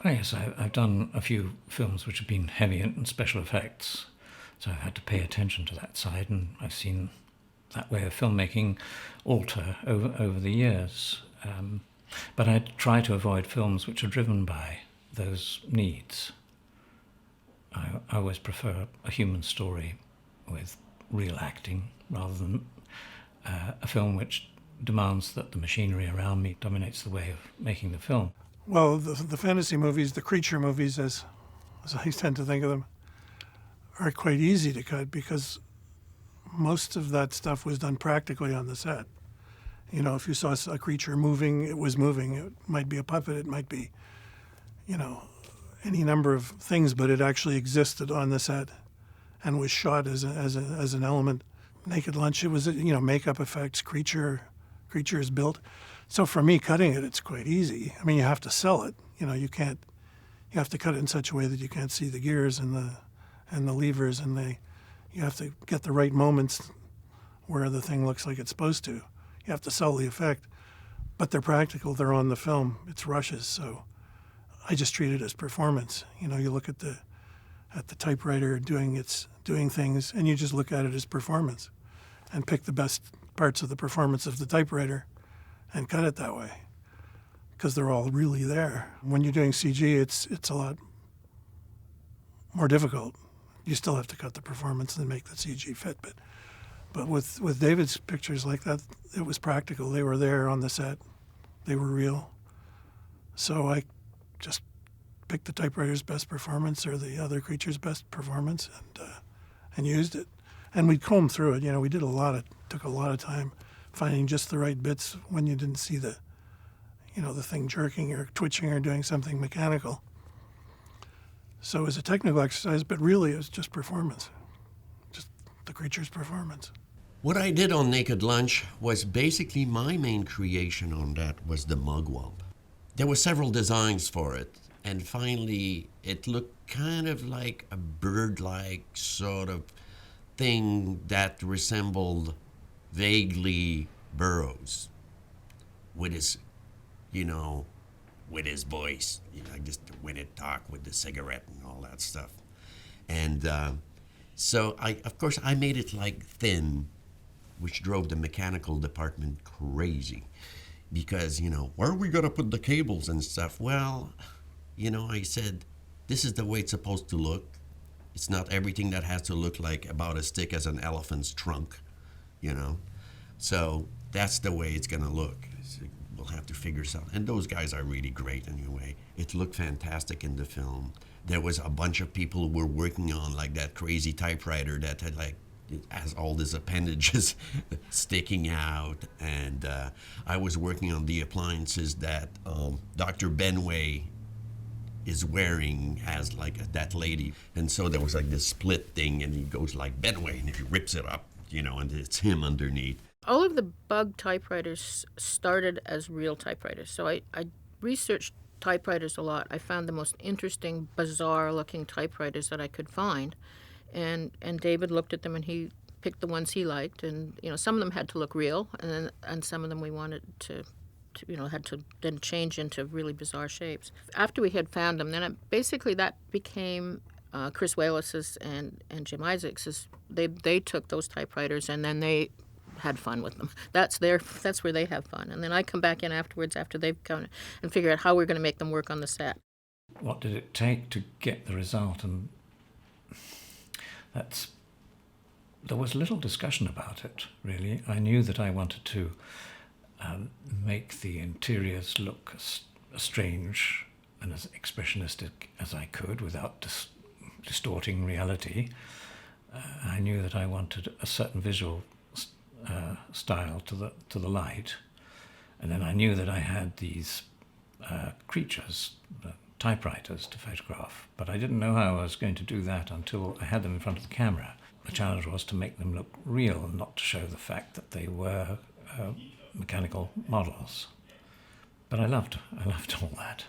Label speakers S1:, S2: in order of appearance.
S1: Yes, I've done a few films which have been heavy in special effects, so I've had to pay attention to that side, and I've seen that way of filmmaking alter over the years. But I try to avoid films which are driven by those needs. I always prefer a human story with real acting rather than a film which demands that the machinery around me dominates the way of making the film.
S2: Well, the fantasy movies, the creature movies, as I tend to think of them, are quite easy to cut because most of that stuff was done practically on the set. You know, if you saw a creature moving, it was moving. It might be a puppet, it might be, you know, any number of things, but it actually existed on the set and was shot as an element. Naked Lunch, it was, you know, makeup effects, creature is built. So for me, cutting it, it's quite easy. I mean, you have to sell it. You know, you have to cut it in such a way that you can't see the gears and the levers, and you have to get the right moments where the thing looks like it's supposed to. You have to sell the effect, but they're practical. They're on the film. It's rushes, so I just treat it as performance. You know, you look at the typewriter doing things, and you just look at it as performance, and pick the best parts of the performance of the typewriter, and cut it that way, because they're all really there. When you're doing CG, it's a lot more difficult. You still have to cut the performance and make the CG fit, but with David's pictures like that, it was practical. They were there on the set. They were real. So I just picked the typewriter's best performance or the other creature's best performance and used it. And we'd comb through it. You know, we took a lot of time finding just the right bits when you didn't see the thing jerking or twitching or doing something mechanical. So it was a technical exercise, but really it was just performance, just the creature's performance.
S3: What I did on Naked Lunch was basically my main creation on that was the mugwump. There were several designs for it, and finally it looked kind of like a bird-like sort of thing that resembled vaguely Burroughs with his, with his voice, just when it talked with the cigarette and all that stuff. And so I made it like thin, which drove the mechanical department crazy because, where are we going to put the cables and stuff? Well, I said, this is the way it's supposed to look. It's not everything that has to look like about as thick as an elephant's trunk, So that's the way it's going to look. So we'll have to figure something. And those guys are really great anyway. It looked fantastic in the film. There was a bunch of people who were working on like that crazy typewriter that had it has all these appendages sticking out. And I was working on the appliances that Dr. Benway is wearing as like that lady. And so there was like this split thing, and he goes like Benway, and he rips it up, and it's him underneath.
S4: All of the bug typewriters started as real typewriters. So I researched typewriters a lot. I found the most interesting, bizarre-looking typewriters that I could find. And David looked at them, and he picked the ones he liked. And, some of them had to look real, and some of them we wanted to had to then change into really bizarre shapes. After we had found them, then basically that became Chris Walas's and Jim Isaacs's. They took those typewriters, and then they had fun with them. That's where they have fun. And then I come back in afterwards after they've come and figure out how we're going to make them work on the set.
S1: What did it take to get the result? And there was little discussion about it, really. I knew that I wanted to make the interiors look as strange and as expressionistic as I could without distorting reality. I knew that I wanted a certain visual style to the light, and then I knew that I had these creatures, typewriters, to photograph, but I didn't know how I was going to do that until I had them in front of the camera. The challenge was to make them look real and not to show the fact that they were mechanical models. But I loved all that.